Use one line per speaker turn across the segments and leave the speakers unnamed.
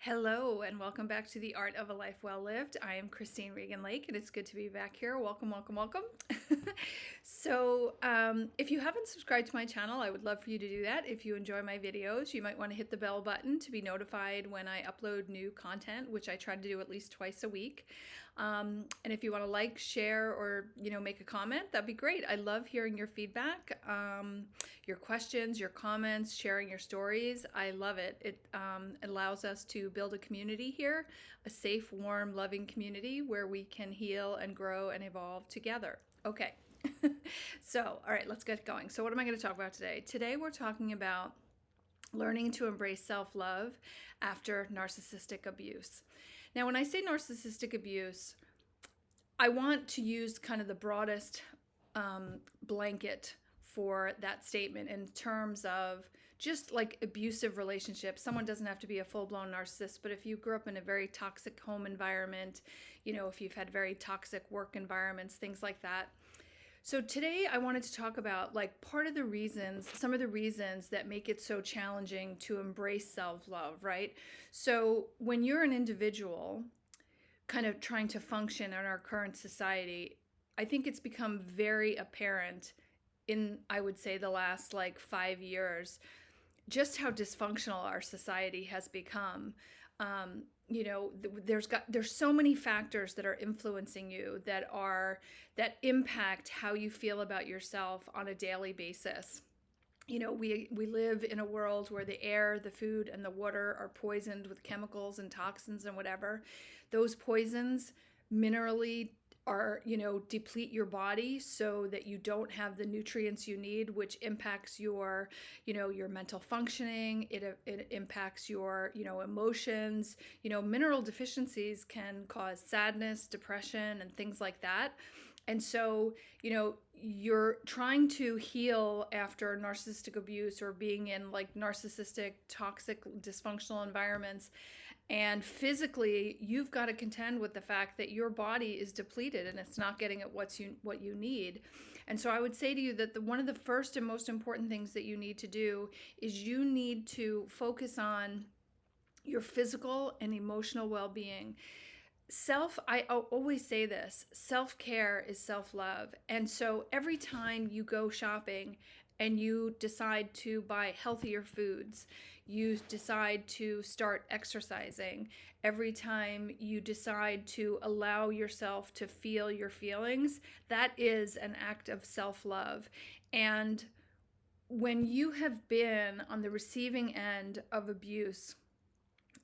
Hello, and welcome back to the Art of a Life Well Lived. I am Christine Regan Lake, and it's good to be back here. Welcome, welcome, welcome. If you haven't subscribed to my channel, I would love for you to do that. If you enjoy my videos, you might want to hit the bell button to be notified when I upload new content, which I try to do at least twice a week. And if you want to like, share, or make a comment, that'd be great. I love hearing your feedback, your questions, your comments, sharing your stories. I love it. It allows us to build a community here, a safe, warm, loving community where we can heal and grow and evolve together. Okay. All right, let's get going. So what am I going to talk about today? Today we're talking about learning to embrace self-love after narcissistic abuse. Now, when I say narcissistic abuse, I want to use kind of the broadest blanket for that statement in terms of just like abusive relationships. Someone doesn't have to be a full-blown narcissist, but if you grew up in a very toxic home environment, if you've had very toxic work environments, things like that. So today I wanted to talk about some of the reasons that make it so challenging to embrace self-love, right? So when you're an individual kind of trying to function in our current society, I think it's become very apparent in, I would say, the last 5 years, just how dysfunctional our society has become. There's so many factors that are influencing you that impact how you feel about yourself on a daily basis. We live in a world where the air, the food, and the water are poisoned with chemicals and toxins and whatever. Those poisons minerally deplete your body so that you don't have the nutrients you need, which impacts your mental functioning. It impacts your, emotions. Mineral deficiencies can cause sadness, depression, and things like that. And so, you're trying to heal after narcissistic abuse or being in narcissistic, toxic, dysfunctional environments. And physically, you've got to contend with the fact that your body is depleted and it's not getting at what you need. And so I would say to you that one of the first and most important things that you need to do is you need to focus on your physical and emotional well-being. I always say this, self-care is self-love. And so every time you go shopping and you decide to buy healthier foods, you decide to start exercising, every time you decide to allow yourself to feel your feelings, that is an act of self-love. And when you have been on the receiving end of abuse,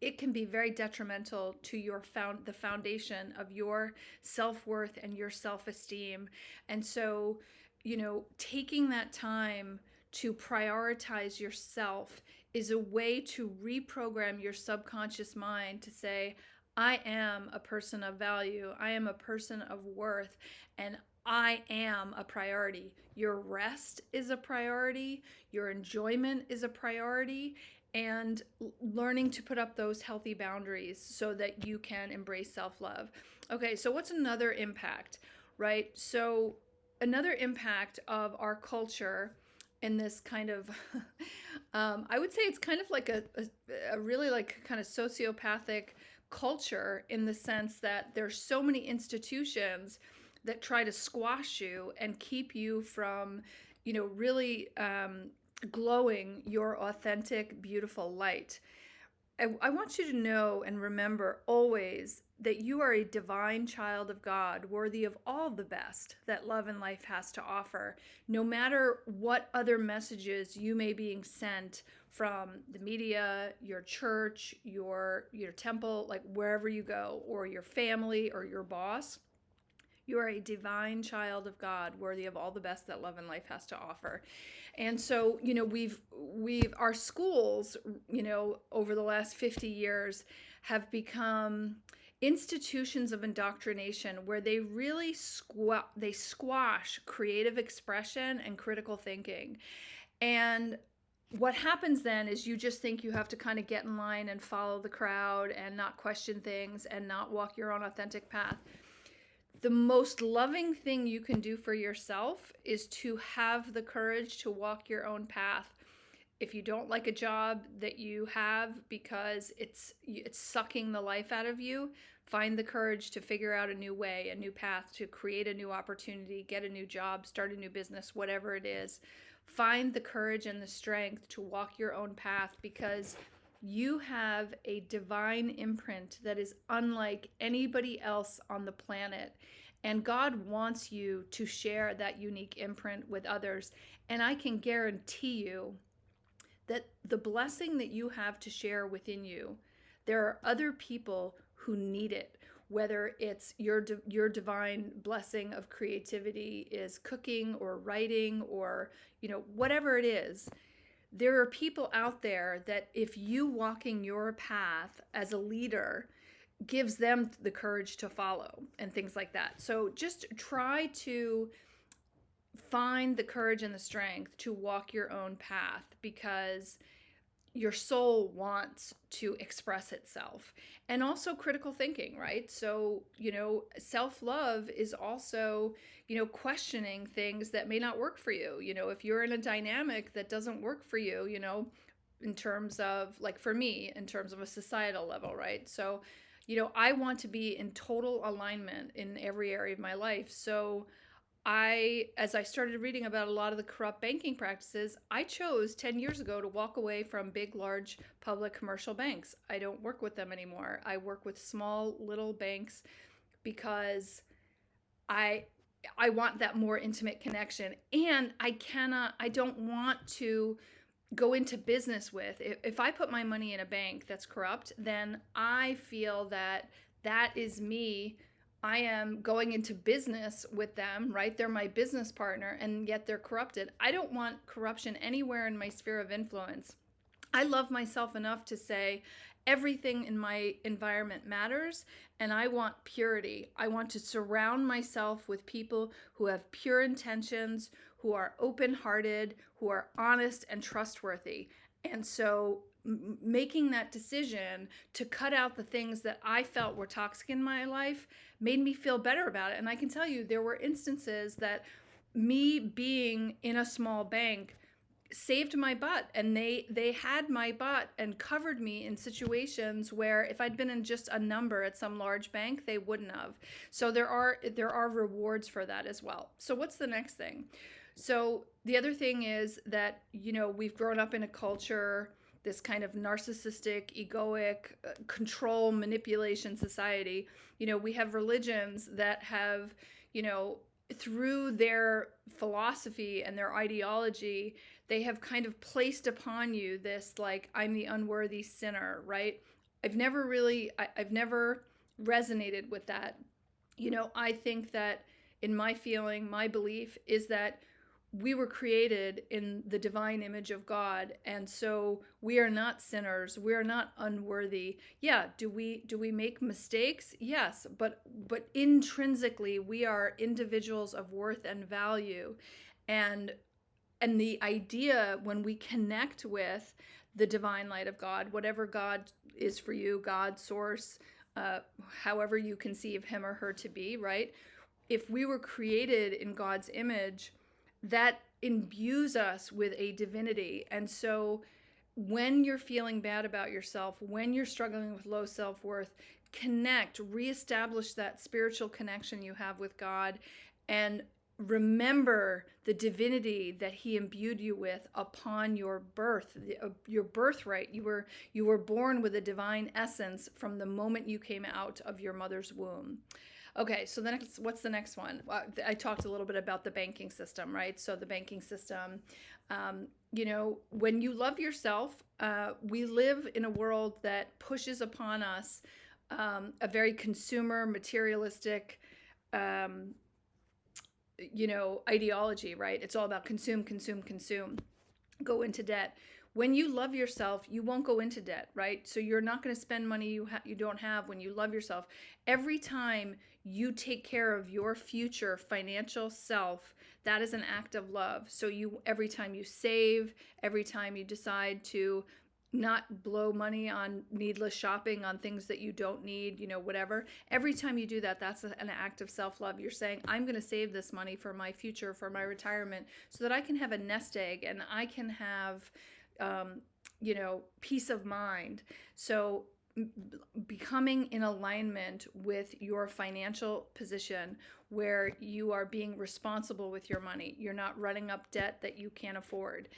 it can be very detrimental to the foundation of your self-worth and your self-esteem. And so, taking that time to prioritize yourself is a way to reprogram your subconscious mind to say, I am a person of value, I am a person of worth, and I am a priority. Your rest is a priority, your enjoyment is a priority, and learning to put up those healthy boundaries so that you can embrace self-love. Okay, so what's another impact, right? So another impact of our culture in this kind of, I would say it's kind of like a really kind of sociopathic culture, in the sense that there's so many institutions that try to squash you and keep you from, really glowing your authentic, beautiful light. I want you to know and remember always that you are a divine child of God, worthy of all the best that love and life has to offer, no matter what other messages you may be being sent from the media, your church, your temple, wherever you go, or your family or your boss. You are a divine child of God, worthy of all the best that love and life has to offer. And so, our schools, over the last 50 years have become institutions of indoctrination where they really squash creative expression and critical thinking. And what happens then is you just think you have to kind of get in line and follow the crowd and not question things and not walk your own authentic path. The most loving thing you can do for yourself is to have the courage to walk your own path. if you don't like a job that you have because it's sucking the life out of you, find the courage to figure out a new way, a new path, to create a new opportunity, get a new job, start a new business, whatever it is. Find the courage and the strength to walk your own path, because you have a divine imprint that is unlike anybody else on the planet. And God wants you to share that unique imprint with others. And I can guarantee you that the blessing that you have to share within you, there are other people who need it. Whether it's your divine blessing of creativity is cooking or writing or, whatever it is, there are people out there that if you walking your path as a leader gives them the courage to follow and things like that. So just try to find the courage and the strength to walk your own path, because your soul wants to express itself. And also critical thinking, right? So, self-love is also, questioning things that may not work for you. If you're in a dynamic that doesn't work for you, in terms of, like for me, in terms of a societal level, right? So, I want to be in total alignment in every area of my life. So as I started reading about a lot of the corrupt banking practices, I chose 10 years ago to walk away from big, large public commercial banks. I don't work with them anymore. I work with small, little banks because I want that more intimate connection. And I don't want to go into business with, if I put my money in a bank that's corrupt, then I feel that is me. I am going into business with them, right? They're my business partner, and yet they're corrupted. I don't want corruption anywhere in my sphere of influence. I love myself enough to say everything in my environment matters, and I want purity. I want to surround myself with people who have pure intentions, who are open-hearted, who are honest and trustworthy. And so making that decision to cut out the things that I felt were toxic in my life made me feel better about it. And I can tell you, there were instances that me being in a small bank saved my butt, and they had my butt and covered me in situations where if I'd been in just a number at some large bank, they wouldn't have. So there are rewards for that as well. So what's the next thing? So the other thing is that, we've grown up in a culture, this kind of narcissistic, egoic, control, manipulation society. We have religions that have, through their philosophy and their ideology, they have kind of placed upon you this, like, I'm the unworthy sinner, right? I've never resonated with that. I think that in my feeling, my belief is that we were created in the divine image of God, and so we are not sinners. We are not unworthy. Yeah, do we make mistakes? Yes, but intrinsically we are individuals of worth and value. And the idea, when we connect with the divine light of God, whatever God is for you, God, source, however you conceive him or her to be, right? If we were created in God's image, that imbues us with a divinity. And so when you're feeling bad about yourself, when you're struggling with low self-worth, connect, reestablish that spiritual connection you have with God, and remember the divinity that he imbued you with upon your birth, your birthright. You were born with a divine essence from the moment you came out of your mother's womb. Okay, so what's the next one? I talked a little bit about the banking system, right? So the banking system, when you love yourself, we live in a world that pushes upon us a very consumer, materialistic, ideology, right? It's all about consume, consume, consume, go into debt. When you love yourself, you won't go into debt, right? So you're not going to spend money you don't have when you love yourself. Every time you take care of your future financial self, that is an act of love. So every time you save, every time you decide to not blow money on needless shopping, on things that you don't need, whatever. Every time you do that, that's an act of self-love. You're saying, I'm going to save this money for my future, for my retirement, so that I can have a nest egg and I can have peace of mind. So becoming in alignment with your financial position where you are being responsible with your money. You're not running up debt that you can't afford,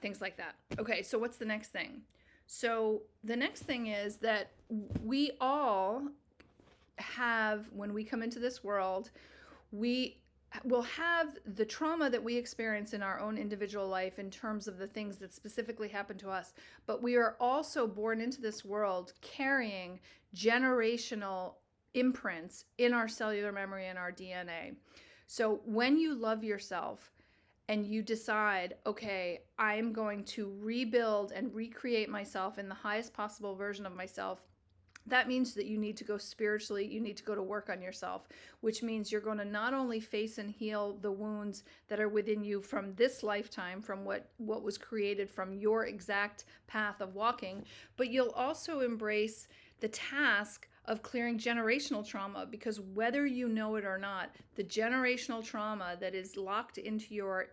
things like that. Okay, so what's the next thing? So the next thing is that we all have, when we come into this world, we will have the trauma that we experience in our own individual life in terms of the things that specifically happen to us. But we are also born into this world carrying generational imprints in our cellular memory and our DNA. So when you love yourself and you decide, okay, I'm going to rebuild and recreate myself in the highest possible version of myself, that means that you need to go spiritually, you need to go to work on yourself, which means you're going to not only face and heal the wounds that are within you from this lifetime, from what was created from your exact path of walking, but you'll also embrace the task of clearing generational trauma, because whether you know it or not, the generational trauma that is locked into your,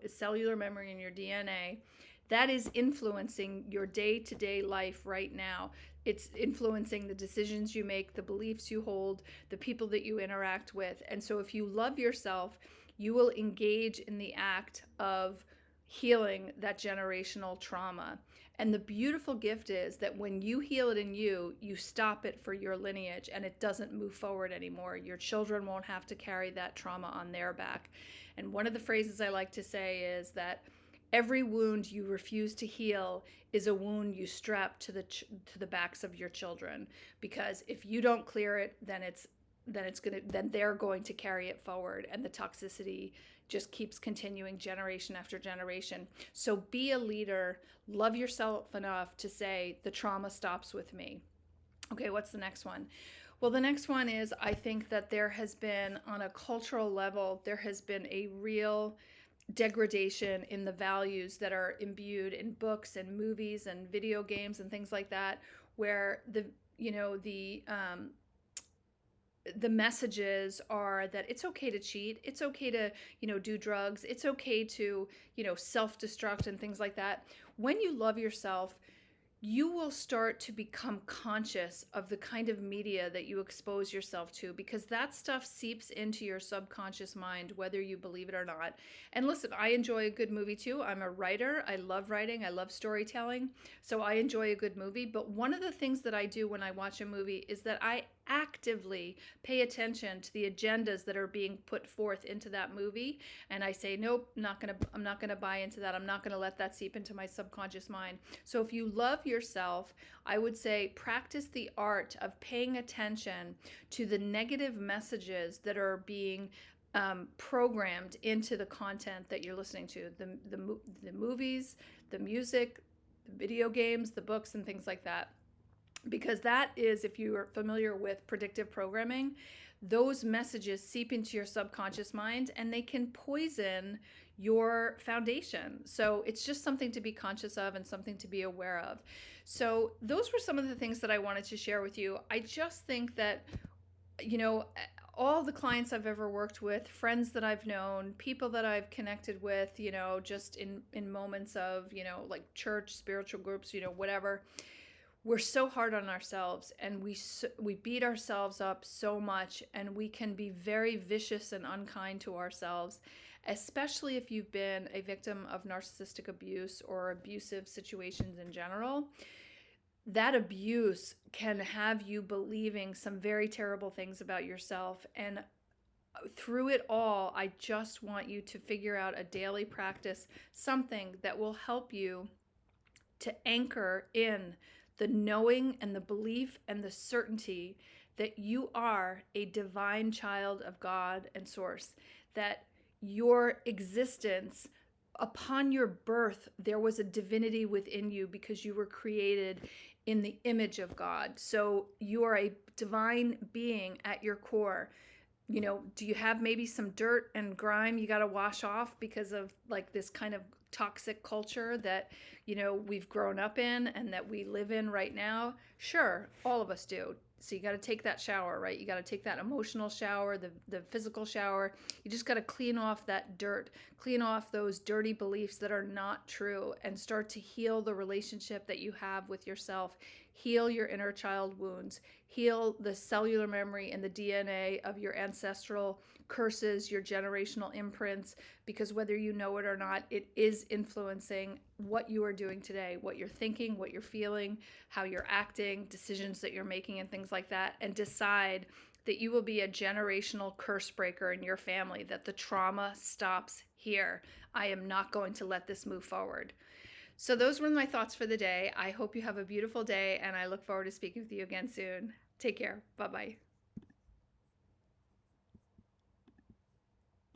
cellular memory and your DNA, that is influencing your day-to-day life right now. It's influencing the decisions you make, the beliefs you hold, the people that you interact with. And so if you love yourself, you will engage in the act of healing that generational trauma. And the beautiful gift is that when you heal it in you, you stop it for your lineage and it doesn't move forward anymore. Your children won't have to carry that trauma on their back. And one of the phrases I like to say is that every wound you refuse to heal is a wound you strap to the backs of your children, because if you don't clear it, then they're going to carry it forward, and the toxicity just keeps continuing generation after generation. So be a leader, love yourself enough to say the trauma stops with me. Okay, what's the next one? Well, the next one is, I think that there has been, on a cultural level, there has been a real degradation in the values that are imbued in books and movies and video games and things like that, where the messages are that it's okay to cheat, it's okay to do drugs, it's okay to self-destruct and things like that. When you love yourself, you will start to become conscious of the kind of media that you expose yourself to, because that stuff seeps into your subconscious mind, whether you believe it or not. And listen, I enjoy a good movie too. I'm a writer. I love writing. I love storytelling. So I enjoy a good movie. But one of the things that I do when I watch a movie is that I actively pay attention to the agendas that are being put forth into that movie, and I say, nope, I'm not gonna buy into that. I'm not gonna let that seep into my subconscious mind. So if you love yourself, I would say practice the art of paying attention to the negative messages that are being programmed into the content that you're listening to, the movies, the music, the video games, the books, and things like that. Because that is, if you are familiar with predictive programming, those messages seep into your subconscious mind and they can poison your foundation. So it's just something to be conscious of and something to be aware of. So those were some of the things that I wanted to share with you. I just think that, all the clients I've ever worked with, friends that I've known, people that I've connected with, just in moments of, like church, spiritual groups, whatever, we're so hard on ourselves, and we beat ourselves up so much, and we can be very vicious and unkind to ourselves, especially if you've been a victim of narcissistic abuse or abusive situations in general. That abuse can have you believing some very terrible things about yourself, and through it all, I just want you to figure out a daily practice, something that will help you to anchor in the knowing and the belief and the certainty that you are a divine child of God and Source, that your existence, upon your birth, there was a divinity within you because you were created in the image of God. So you are a divine being at your core. Do you have maybe some dirt and grime you got to wash off because of like this kind of toxic culture that, we've grown up in and that we live in right now? Sure, all of us do. So you got to take that shower, right? You got to take that emotional shower, the physical shower. You just got to clean off that dirt, clean off those dirty beliefs that are not true, and start to heal the relationship that you have with yourself. Heal your inner child wounds, heal the cellular memory and the DNA of your ancestral curses, your generational imprints, because whether you know it or not, it is influencing what you are doing today, what you're thinking, what you're feeling, how you're acting, decisions that you're making, and things like that. And decide that you will be a generational curse breaker in your family, that the trauma stops here. I am not going to let this move forward. So those were my thoughts for the day. I hope you have a beautiful day, and I look forward to speaking with you again soon. Take care. Bye-bye.